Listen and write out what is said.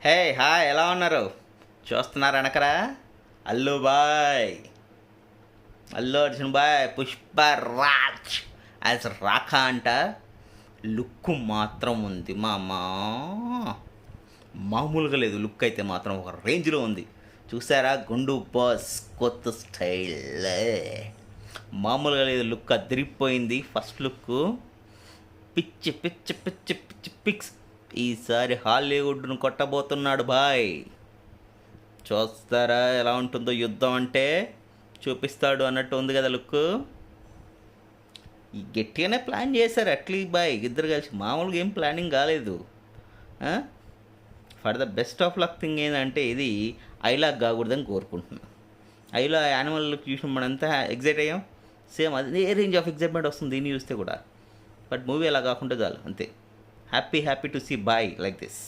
Hey hi, ఎలా ఉన్నారు? చూస్తున్నారు అనకరా? అల్లు బాయ్, అల్లు అర్జున్ బాయ్, పుష్ప రాజ్ యాజ్ రాఖా అంట. లుక్ మాత్రం ఉంది మామా, మామూలుగా లేదు. లుక్ అయితే మాత్రం ఒక రేంజ్లో ఉంది. చూసారా గుండు బాస్ కొత్త స్టైల్, మామూలుగా లేదు. లుక్ అదిరిపోయింది. ఫస్ట్ లుక్ పిచ్చి పిచ్చి పిచ్చి పిచ్చి పిక్స్. ఈసారి హాలీవుడ్ను కొట్టబోతున్నాడు బాయ్. చూస్తారా ఎలా ఉంటుందో యుద్ధం అంటే? చూపిస్తాడు అన్నట్టు ఉంది కదా లుక్. ఈ గట్టిగానే ప్లాన్ చేశారు అట్లీ బాయ్ ఇద్దరు కలిసి. మామూలుగా ఏం ప్లానింగ్ కాలేదు. For the best of luck thing ఏంటంటే ఇది ఐలాగ్ కాకూడదని కోరుకుంటున్నాను. ఐలో యానిమల్ చూసిన మనంతా ఎగ్జైట్ అయ్యాం. సేమ్ అదే రేంజ్ ఆఫ్ ఎగ్జైట్మెంట్ వస్తుంది దీన్ని చూస్తే కూడా. బట్ మూవీ అలా కాకుండా చాలు అంతే. Happy happy to see boy like this.